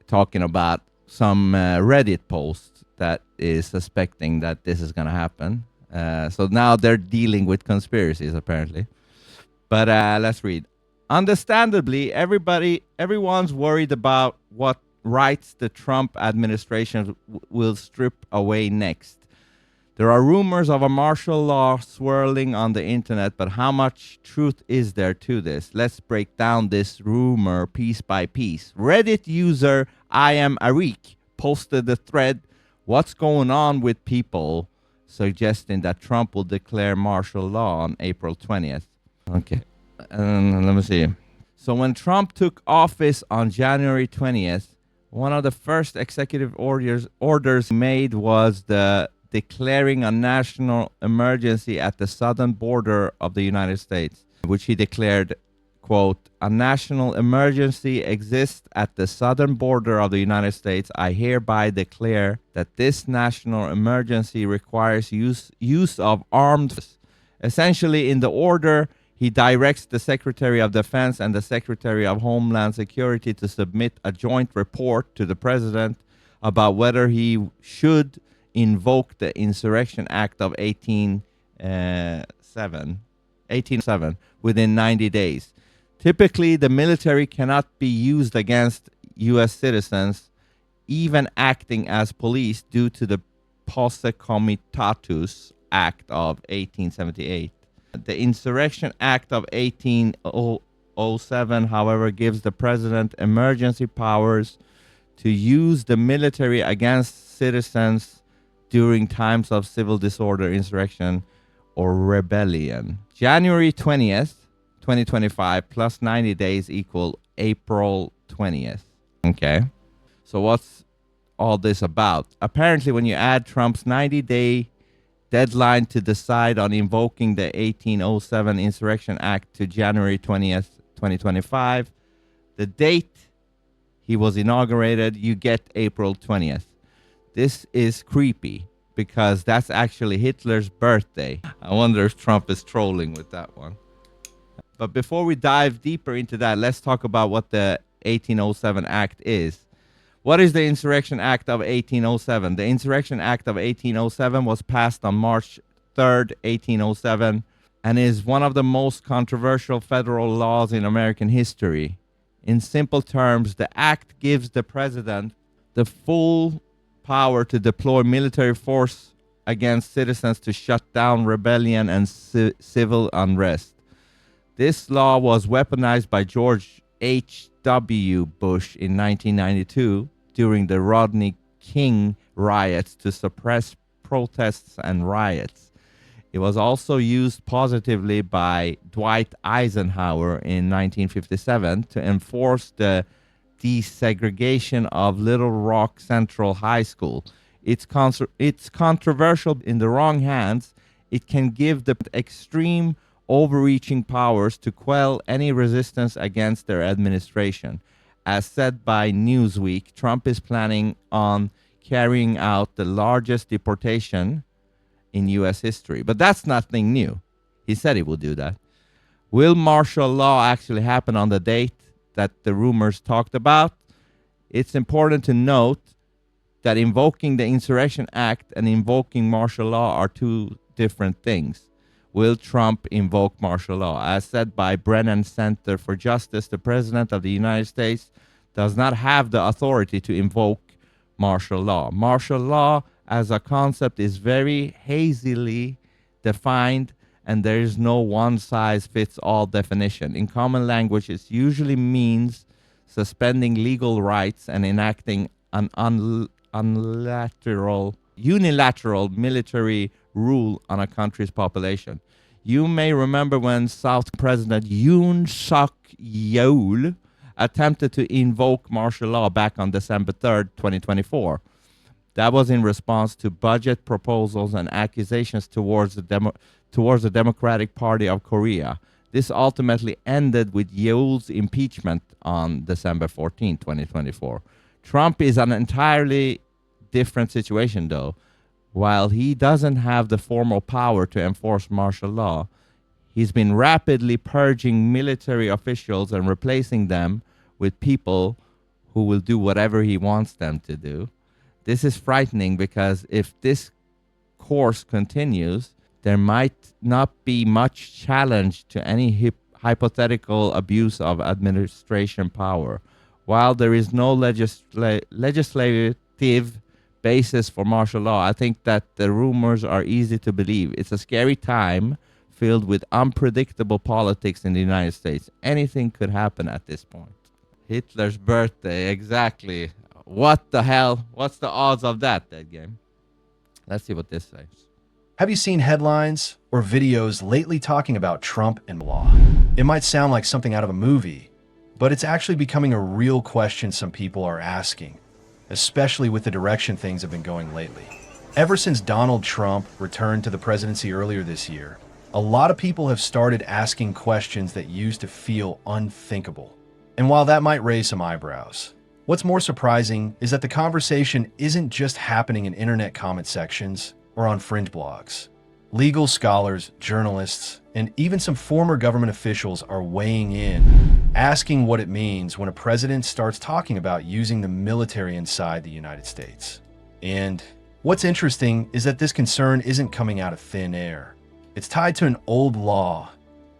talking about some Reddit post that is suspecting that this is going to happen. So now they're dealing with conspiracies, apparently. But let's read. Understandably, everyone's worried about what rights the Trump administration will strip away next. There are rumors of a martial law swirling on the internet, but how much truth is there to this? Let's break down this rumor piece by piece. Reddit user I am Arik posted the thread, "What's going on with people?" suggesting that Trump will declare martial law on April 20th. Okay, let me see. So when Trump took office on January 20th, one of the first executive orders made was the declaring a national emergency at the southern border of the United States, which he declared, quote, "A national emergency exists at the southern border of the United States. I hereby declare that this national emergency requires use of armed forces." Essentially, in the order, he directs the Secretary of Defense and the Secretary of Homeland Security to submit a joint report to the president about whether he should invoke the Insurrection Act of 1807 within 90 days. Typically, the military cannot be used against U.S. citizens, even acting as police, due to the Posse Comitatus Act of 1878. The Insurrection Act of 1807, however, gives the president emergency powers to use the military against citizens during times of civil disorder, insurrection, or rebellion. January 20th, 2025 plus 90 days equal April 20th. Okay. So what's all this about? Apparently, when you add Trump's 90-day deadline to decide on invoking the 1807 Insurrection Act to January 20th, 2025, the date he was inaugurated, you get April 20th. This is creepy because that's actually Hitler's birthday. I wonder if Trump is trolling with that one. But before we dive deeper into that, let's talk about what the 1807 Act is. What is the Insurrection Act of 1807? The Insurrection Act of 1807 was passed on March 3rd, 1807, and is one of the most controversial federal laws in American history. In simple terms, the act gives the president the full power to deploy military force against citizens to shut down rebellion and civil unrest. This law was weaponized by George H.W. Bush in 1992 during the Rodney King riots to suppress protests and riots. It was also used positively by Dwight Eisenhower in 1957 to enforce the desegregation of Little Rock Central High School. It's controversial in the wrong hands. It can give the extreme overreaching powers to quell any resistance against their administration. As said by Newsweek, Trump is planning on carrying out the largest deportation in U.S. history. But that's nothing new. He said he would do that. Will martial law actually happen on the date that the rumors talked about? It's important to note that invoking the Insurrection Act and invoking martial law are two different things. Will Trump invoke martial law? As said by Brennan Center for Justice, the President of the United States does not have the authority to invoke martial law. Martial law as a concept is very hazily defined, and there is no one-size-fits-all definition. In common language, it usually means suspending legal rights and enacting an unilateral military rule on a country's population. You may remember when South President Yoon Suk Yeol attempted to invoke martial law back on December 3rd, 2024. That was in response to budget proposals and accusations towards the Democratic Party of Korea. This ultimately ended with Yeol's impeachment on December 14, 2024. Trump is an entirely different situation, though. While he doesn't have the formal power to enforce martial law, he's been rapidly purging military officials and replacing them with people who will do whatever he wants them to do. This is frightening because if this course continues, there might not be much challenge to any hypothetical abuse of administration power. While there is no legislative basis for martial law, I think that the rumors are easy to believe. It's a scary time filled with unpredictable politics in the United States. Anything could happen at this point. Hitler's birthday, exactly. What the hell? What's the odds of that game? Let's see what this says. Have you seen headlines or videos lately talking about Trump and law? It might sound like something out of a movie, but it's actually becoming a real question some people are asking, especially with the direction things have been going lately. Ever since Donald Trump returned to the presidency earlier this year, a lot of people have started asking questions that used to feel unthinkable. And while that might raise some eyebrows, what's more surprising is that the conversation isn't just happening in internet comment sections or on fringe blogs. Legal scholars, journalists, and even some former government officials are weighing in, asking what it means when a president starts talking about using the military inside the United States. And what's interesting is that this concern isn't coming out of thin air. It's tied to an old law,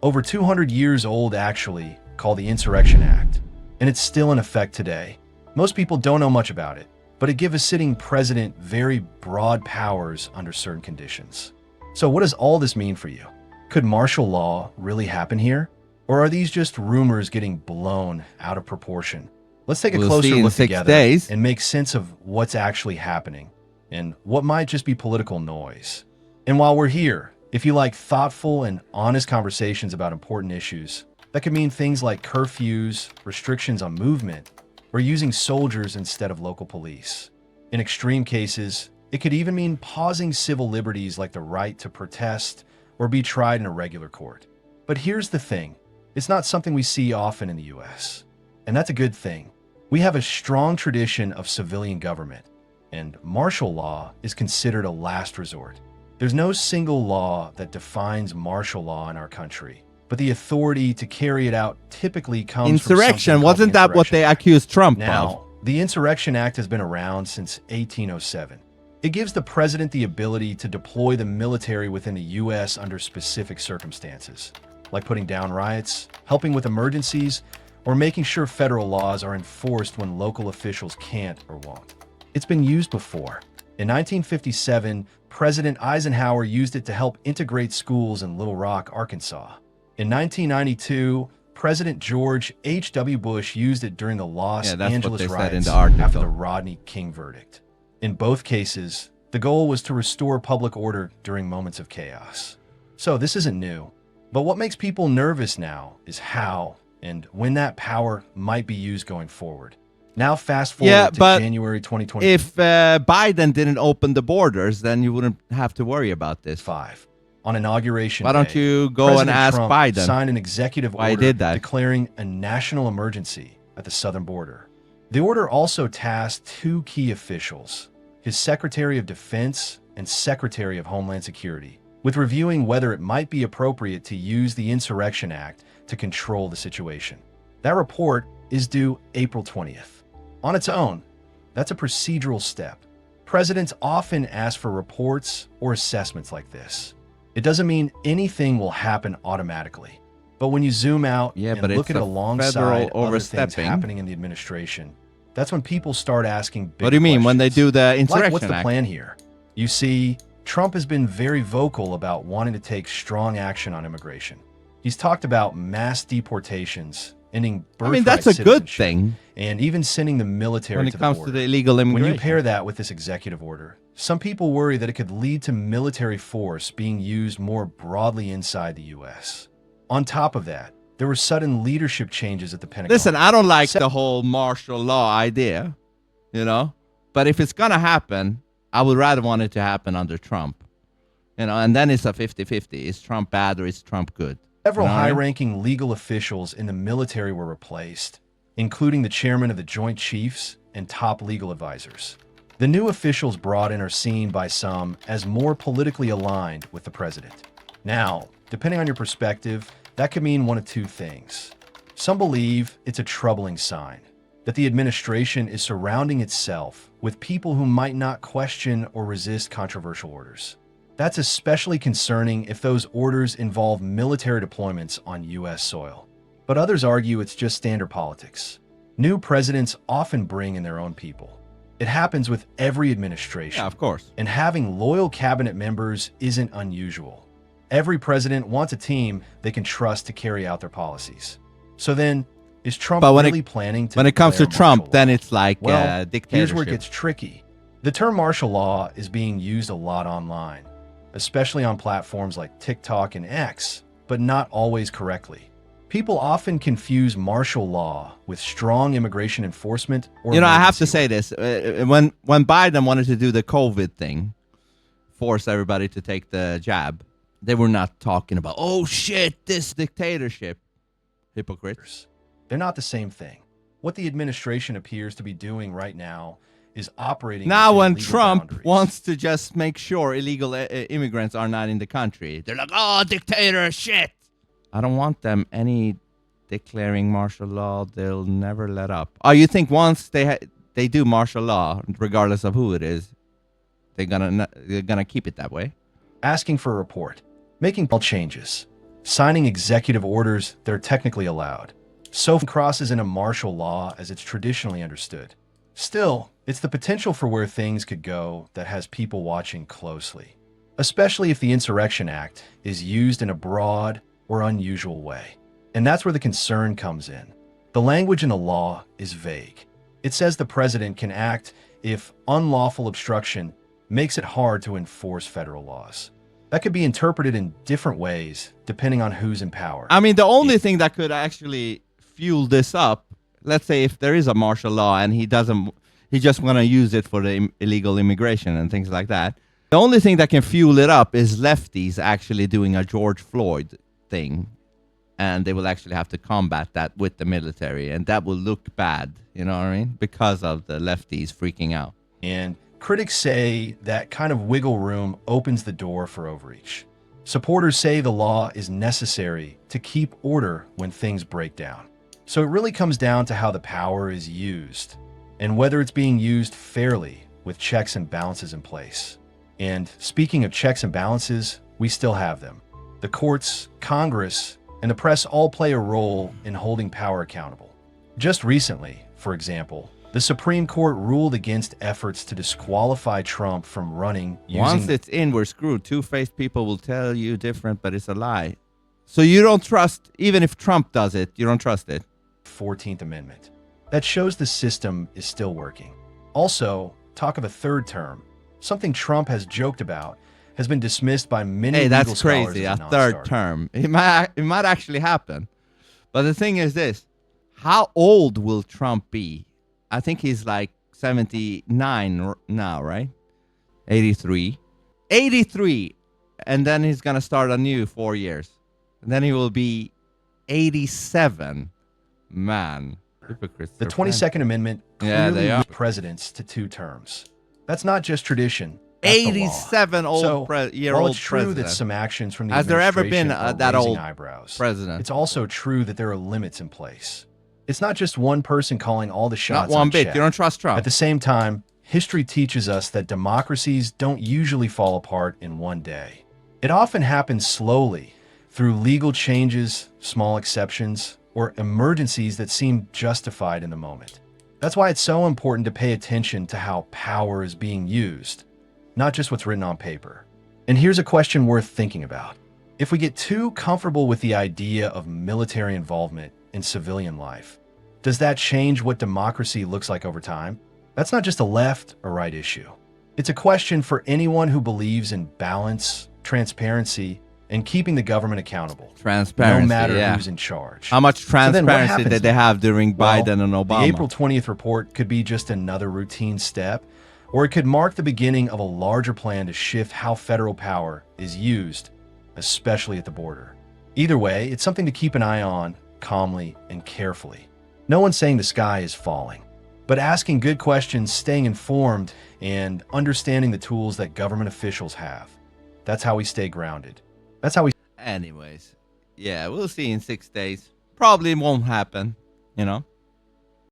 over 200 years old actually, called the Insurrection Act, and it's still in effect today. Most people don't know much about it, but it gives a sitting president very broad powers under certain conditions. So what does all this mean for you? Could martial law really happen here? Or are these just rumors getting blown out of proportion? Let's take a closer look together and make sense of what's actually happening and what might just be political noise. And while we're here, if you like thoughtful and honest conversations about important issues, that could mean things like curfews, restrictions on movement, or using soldiers instead of local police. In extreme cases, it could even mean pausing civil liberties like the right to protest or be tried in a regular court. But here's the thing, it's not something we see often in the US. And that's a good thing. We have a strong tradition of civilian government, and martial law is considered a last resort. There's no single law that defines martial law in our country, but the authority to carry it out typically comes from insurrection. Wasn't that what they accused Trump of? Now, the Insurrection Act has been around since 1807. It gives the president the ability to deploy the military within the U.S. under specific circumstances, like putting down riots, helping with emergencies, or making sure federal laws are enforced when local officials can't or won't. It's been used before. In 1957, President Eisenhower used it to help integrate schools in Little Rock, Arkansas. In 1992, President George H.W. Bush used it during the Los Angeles riots after the Rodney King verdict. In both cases, the goal was to restore public order during moments of chaos. So this isn't new. But what makes people nervous now is how and when that power might be used going forward. Now fast forward to January 2020. If Biden didn't open the borders, then you wouldn't have to worry about this. On inauguration Why don't you go and ask Trump Biden? Signed an executive order declaring a national emergency at the southern border. The order also tasked two key officials, his Secretary of Defense and Secretary of Homeland Security, with reviewing whether it might be appropriate to use the Insurrection Act to control the situation. That report is due April 20th. On its own, that's a procedural step. Presidents often ask for reports or assessments like this. It doesn't mean anything will happen automatically. But when you zoom out and look at it alongside other things happening in the administration, that's when people start asking big questions. What do you mean when they do the Insurrection Act? What's the plan here? You see, Trump has been very vocal about wanting to take strong action on immigration. He's talked about mass deportations, ending birthright that's a good thing. And even sending the military when it comes to the illegal immigration. When you pair that with this executive order, some people worry that it could lead to military force being used more broadly inside the U.S. On top of that, there were sudden leadership changes at the Pentagon. Listen, I don't like the whole martial law idea, but if it's going to happen, I would rather want it to happen under Trump, and then it's a 50-50. Is Trump bad or is Trump good? Several high-ranking legal officials in the military were replaced, including the chairman of the Joint Chiefs and top legal advisors. The new officials brought in are seen by some as more politically aligned with the president. Now, depending on your perspective, that could mean one of two things. Some believe it's a troubling sign, that the administration is surrounding itself with people who might not question or resist controversial orders. That's especially concerning if those orders involve military deployments on U.S. soil. But others argue it's just standard politics. New presidents often bring in their own people. It happens with every administration. Yeah, of course. And having loyal cabinet members isn't unusual. Every president wants a team they can trust to carry out their policies. So then, is Trump really planning to when it comes to declare Trump, martial then law? it's like Well, dictatorship. here's where it gets tricky. The term martial law is being used a lot online, especially on platforms like TikTok and X, but not always correctly. People often confuse martial law with strong immigration enforcement or I have to emergency say this. When Biden wanted to do the COVID thing, force everybody to take the jab, they were not talking about, oh shit, this dictatorship. Hypocrites. They're not the same thing. What the administration appears to be doing right now is operating Now within when legal Trump boundaries. wants to just make sure illegal immigrants are not in the country, they're like, oh, dictator, shit. I don't want them any declaring martial law. They'll never let up. Oh, you think once they do martial law, regardless of who it is, they're gonna keep it that way? Asking for a report, making changes, signing executive orders that are technically allowed. So crosses into martial law as it's traditionally understood. Still, it's the potential for where things could go that has people watching closely, especially if the Insurrection Act is used in a broad or unusual way. And that's where the concern comes in. The language in the law is vague. It says the president can act if unlawful obstruction makes it hard to enforce federal laws. That could be interpreted in different ways depending on who's in power. I mean, the only thing that could actually fuel this up, let's say if there is a martial law and he just want to use it for the illegal immigration and things like that. The only thing that can fuel it up is lefties actually doing a George Floyd thing. And they will actually have to combat that with the military. And that will look bad, you know what I mean? Because of the lefties freaking out. And critics say that kind of wiggle room opens the door for overreach. Supporters say the law is necessary to keep order when things break down. So it really comes down to how the power is used and whether it's being used fairly with checks and balances in place. And speaking of checks and balances, we still have them. The courts, Congress, and the press all play a role in holding power accountable. Just recently, for example, the Supreme Court ruled against efforts to disqualify Trump from running using Once it's in, we're screwed. Two-faced people will tell you different, but it's a lie. So you don't trust, even if Trump does it, you don't trust it. 14th Amendment. That shows the system is still working. Also, talk of a third term, something Trump has joked about, has been dismissed by many Hey, legal that's scholars crazy. as A a third non-starter. term. It might actually happen. But the thing is this. How old will Trump be? I think he's like 79 now, right? 83. 83. And then he's going to start a new 4 years. And then he will be 87. Man. Hypocrites. The They're 22nd Amendment Yeah, clearly they are. limits presidents to 2 terms. That's not just tradition. That's the law. 87 So, old while year-old it's true president. that some actions from the Has there ever been administration are that raising old eyebrows, president? it's also true that there are limits in place. It's not just one person calling all the Not shots one on bit. check. You don't trust Trump. At the same time, history teaches us that democracies don't usually fall apart in one day. It often happens slowly through legal changes, small exceptions, or emergencies that seem justified in the moment. That's why it's so important to pay attention to how power is being used, not just what's written on paper. And here's a question worth thinking about. If we get too comfortable with the idea of military involvement in civilian life, does that change what democracy looks like over time? That's not just a left or right issue. It's a question for anyone who believes in balance, transparency, and keeping the government accountable, Transparency, no matter yeah. who's in charge. How much So then what transparency happens did they then? have during Well, Biden and Obama? The April 20th report could be just another routine step, or it could mark the beginning of a larger plan to shift how federal power is used, especially at the border. Either way, it's something to keep an eye on, calmly and carefully. No one's saying the sky is falling, but asking good questions, staying informed, and understanding the tools that government officials have. That's how we stay grounded. That's how we Anyways, yeah, we'll see in 6 days. Probably won't happen, you know.